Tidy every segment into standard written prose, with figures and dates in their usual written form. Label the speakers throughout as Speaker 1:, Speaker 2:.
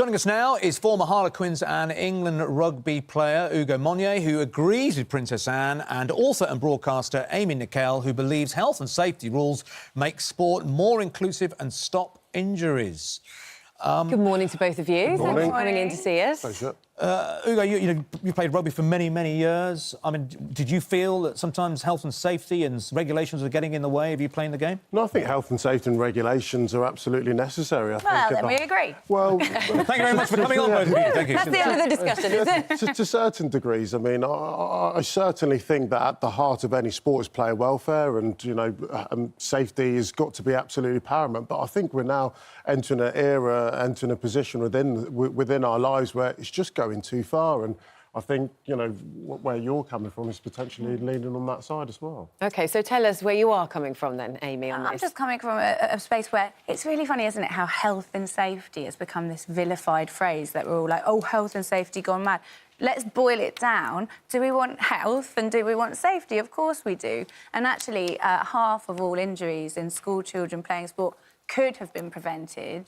Speaker 1: Joining us now is former Harlequins and England rugby player Ugo Monye, who agrees with Princess Anne, and author and broadcaster Amy Nickell, who believes health and safety rules make sport more inclusive and stop injuries.
Speaker 2: Good morning to both of you.
Speaker 3: Good morning.
Speaker 2: Thanks for coming in to see us.
Speaker 3: Pleasure.
Speaker 1: Ugo, you played rugby for many, many years. I mean, did you feel that sometimes health and safety and regulations are getting in the way of you playing the game?
Speaker 3: No, I think health and safety and regulations are absolutely necessary.
Speaker 2: We agree.
Speaker 3: Well,
Speaker 1: thank you very much for coming on, both of you. Thank you.
Speaker 2: That's the end of the discussion, is it?
Speaker 3: to certain degrees, I mean, I certainly think that at the heart of any sport is player welfare, and safety has got to be absolutely paramount. But I think we're now entering an era, entering a position within our lives where it's just going too far, and I think, where you're coming from is potentially leaning on that side as well.
Speaker 2: OK, so tell us where you are coming from then, Amy, on this.
Speaker 4: I'm just coming from a space where it's really funny, isn't it, how health and safety has become this vilified phrase that we're all like, oh, health and safety gone mad. Let's boil it down. Do we want health and do we want safety? Of course we do. And actually, half of all injuries in school children playing sport could have been prevented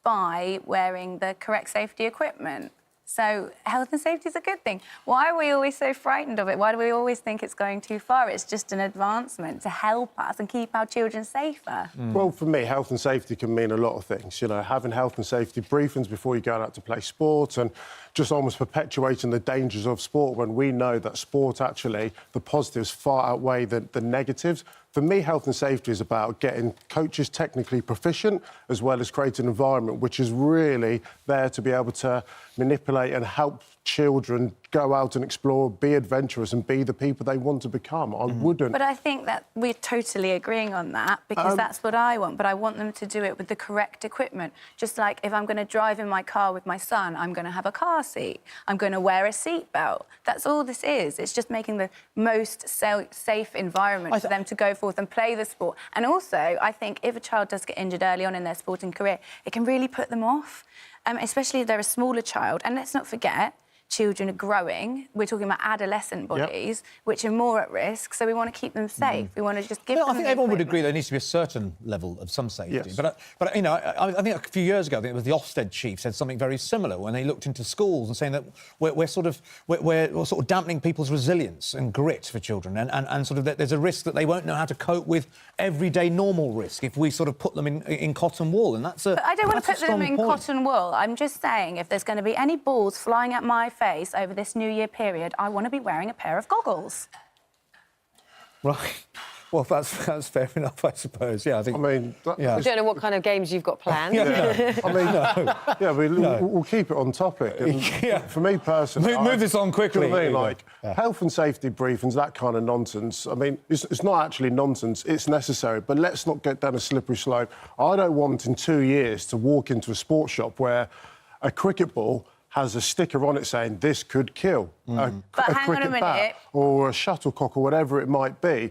Speaker 4: by wearing the correct safety equipment. So health and safety is a good thing. Why are we always so frightened of it? Why do we always think it's going too far? It's just an advancement to help us and keep our children safer.
Speaker 3: Well, for me, health and safety can mean a lot of things. Having health and safety briefings before you go out to play sport, and just almost perpetuating the dangers of sport when we know that sport, actually, the positives far outweigh the negatives. For me, health and safety is about getting coaches technically proficient, as well as creating an environment which is really there to be able to manipulate and help children go out and explore, be adventurous and be the people they want to become. I wouldn't...
Speaker 4: But I think that we're totally agreeing on that, because that's what I want. But I want them to do it with the correct equipment. Just like if I'm going to drive in my car with my son, I'm going to have a car seat. I'm going to wear a seatbelt. That's all this is. It's just making the most safe environment for them to go forth and play the sport. And also, I think if a child does get injured early on in their sporting career, it can really put them off, especially if they're a smaller child. And let's not forget, children are growing. We're talking about adolescent bodies, which are more at risk, so we want to keep them safe. We want to just give them
Speaker 1: I think everyone would agree there needs to be a certain level of some safety.
Speaker 3: Yes.
Speaker 1: But I think a few years ago, I think it was the Ofsted chief said something very similar when they looked into schools and saying that we're sort of dampening people's resilience and grit for children, and sort of that there's a risk that they won't know how to cope with everyday normal risk if we sort of put them in cotton wool, and that's a...
Speaker 4: But I don't want to put them in
Speaker 1: point.
Speaker 4: cotton wool. I'm just saying, if there's going to be any balls flying at my face over this New Year period, I want to be wearing a pair of goggles.
Speaker 1: Right. Well, that's fair enough, I suppose. Yeah, I think...
Speaker 3: I mean...
Speaker 2: We don't know what kind of games you've got planned.
Speaker 3: We'll keep it on topic. And for me personally...
Speaker 1: Move this on quickly.
Speaker 3: You know what I mean? Health and safety briefings, that kind of nonsense, I mean, it's not actually nonsense, it's necessary, but let's not get down a slippery slope. I don't want in 2 years to walk into a sports shop where a cricket ball has a sticker on it saying this could kill a cricket bat or a shuttlecock or whatever it might be.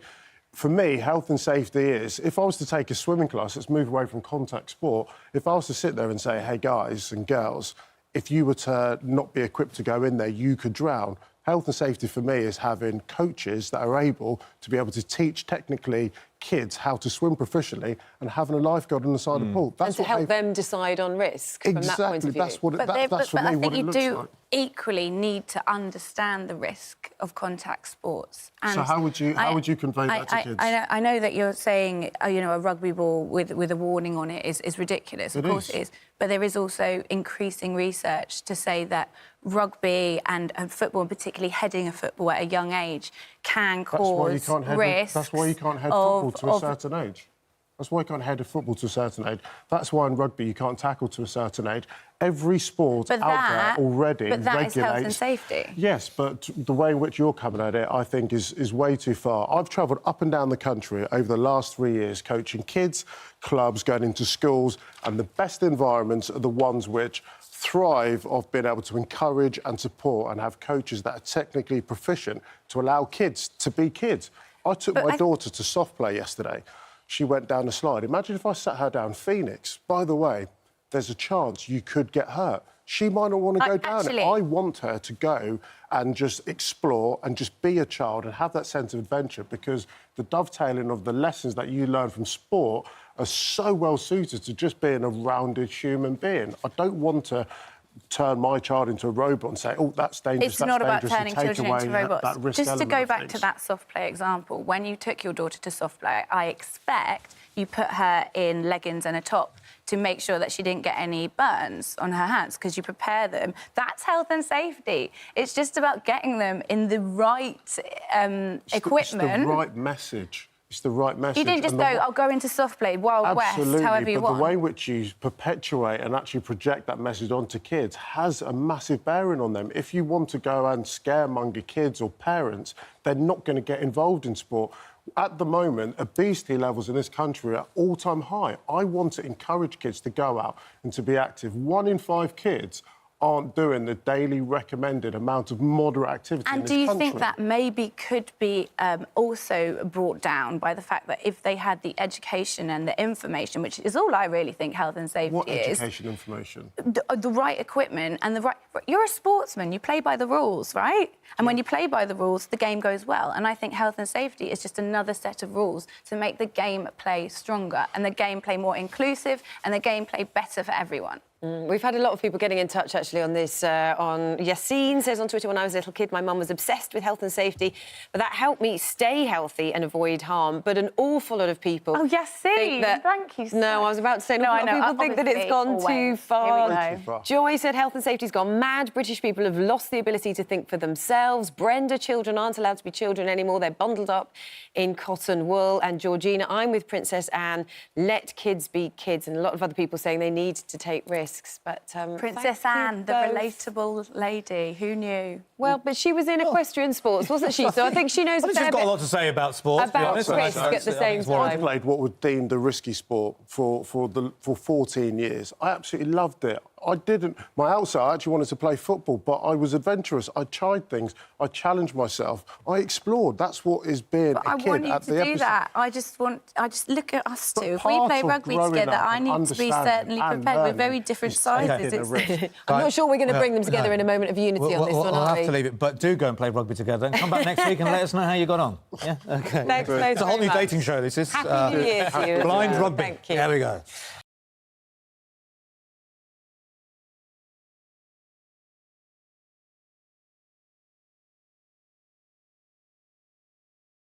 Speaker 3: For me, health and safety is, if I was to take a swimming class, let's move away from contact sport, if I was to sit there and say, hey, guys and girls, if you were to not be equipped to go in there, you could drown. Health and safety for me is having coaches that are able to be able to teach technically kids how to swim proficiently and having a lifeguard on the side of the pool.
Speaker 2: That's and to help them decide on risk from that point of view.
Speaker 3: That's what that's for me what it looks like.
Speaker 4: I think you do equally need to understand the risk of contact sports. And
Speaker 3: so how would you convey that to kids?
Speaker 4: I know that you're saying, a rugby ball with a warning on it is ridiculous. Of course it is. But there is also increasing research to say that rugby and football, and particularly heading a football at a young age, can cause risks.
Speaker 3: That's why you can't head football to a certain age. That's why you can't head a football to a certain age. That's why in rugby you can't tackle to a certain age. Every sport out there already regulates...
Speaker 4: But that is health and safety.
Speaker 3: Yes, but the way in which you're coming at it, I think, is way too far. I've travelled up and down the country over the last 3 years coaching kids, clubs, going into schools, and the best environments are the ones which thrive of being able to encourage and support and have coaches that are technically proficient to allow kids to be kids. I took my daughter to soft play yesterday. She went down the slide. Imagine if I sat her down Phoenix. By the way, there's a chance you could get hurt. She might not want to go down it. I want her to go and just explore and just be a child and have that sense of adventure, because the dovetailing of the lessons that you learn from sport are so well suited to just being a rounded human being. I don't want to turn my child into a robot and say, oh, that's dangerous,
Speaker 4: It's
Speaker 3: that's
Speaker 4: not about
Speaker 3: dangerous,
Speaker 4: turning
Speaker 3: and take
Speaker 4: children
Speaker 3: away
Speaker 4: into robots.
Speaker 3: that risk
Speaker 4: Just to go
Speaker 3: element of
Speaker 4: back to
Speaker 3: things.
Speaker 4: that soft play example, when you took your daughter to soft play, I expect you put her in leggings and a top to make sure that she didn't get any burns on her hands, because you prepare them. That's health and safety. It's just about getting them in the right equipment.
Speaker 3: It's the right message. It's the right message.
Speaker 4: You didn't just go, I'll go into soft play, Wild West, however you want.
Speaker 3: But the way in which you perpetuate and actually project that message onto kids has a massive bearing on them. If you want to go and scaremonger kids or parents, they're not going to get involved in sport. At the moment, obesity levels in this country are all-time high. I want to encourage kids to go out and to be active. 1 in 5 kids aren't doing the daily recommended amount of moderate activity in
Speaker 4: And
Speaker 3: this
Speaker 4: do you
Speaker 3: country.
Speaker 4: think that maybe could be also brought down by the fact that if they had the education and the information, which is all I really think health and safety
Speaker 3: What
Speaker 4: is...
Speaker 3: education information?
Speaker 4: The right equipment and the right... You're a sportsman, you play by the rules, right? And when you play by the rules, the game goes well. And I think health and safety is just another set of rules to make the gameplay stronger and the gameplay more inclusive and the gameplay better for everyone.
Speaker 2: We've had a lot of people getting in touch, actually, on this. On Yassine says on Twitter, when I was a little kid, my mum was obsessed with health and safety, but that helped me stay healthy and avoid harm. But an awful lot of people...
Speaker 4: Oh, Yassine, thank you so much.
Speaker 2: No, I was about to say, a lot of people think that it's gone too far. Joy said health and safety's gone mad. British people have lost the ability to think for themselves. Brenda, children aren't allowed to be children anymore. They're bundled up in cotton wool. And Georgina, I'm with Princess Anne. Let kids be kids. And a lot of other people saying they need to take risks. But
Speaker 4: Princess Anne, the relatable lady, who knew?
Speaker 2: Well, but she was in equestrian sports, wasn't she? So I think she knows a fair
Speaker 1: She's got
Speaker 2: bit
Speaker 1: a lot to say about sport.
Speaker 2: about risk at the same
Speaker 3: I
Speaker 2: time.
Speaker 3: played what was deemed a risky sport for 14 years. I absolutely loved it. I didn't... My outside, I actually wanted to play football, but I was adventurous. I tried things. I challenged myself. I explored. That's what is being
Speaker 4: But
Speaker 3: a
Speaker 4: I
Speaker 3: kid
Speaker 4: want you
Speaker 3: at
Speaker 4: to
Speaker 3: the
Speaker 4: do
Speaker 3: episode.
Speaker 4: that. I just look at us two. If we
Speaker 3: part
Speaker 4: play
Speaker 3: of
Speaker 4: rugby
Speaker 3: growing
Speaker 4: together,
Speaker 3: up
Speaker 4: I
Speaker 3: and
Speaker 4: need to be
Speaker 3: understanding
Speaker 4: certainly
Speaker 3: and
Speaker 4: prepared. We're
Speaker 3: learning
Speaker 4: very different
Speaker 3: is
Speaker 4: sizes.
Speaker 3: taking a risk.
Speaker 2: I'm not sure we're going to bring them together in a moment of unity on this one,
Speaker 1: We'll
Speaker 2: are
Speaker 1: have
Speaker 2: we?
Speaker 1: to leave it, but do go and play rugby together and come back next week and let us know how you got on. Yeah, OK.
Speaker 2: Thanks both
Speaker 1: It's a whole
Speaker 2: very
Speaker 1: new
Speaker 2: much.
Speaker 1: dating show, this is.
Speaker 2: Happy New Year to you as
Speaker 1: Blind
Speaker 2: well.
Speaker 1: rugby.
Speaker 2: Thank you.
Speaker 1: There we go.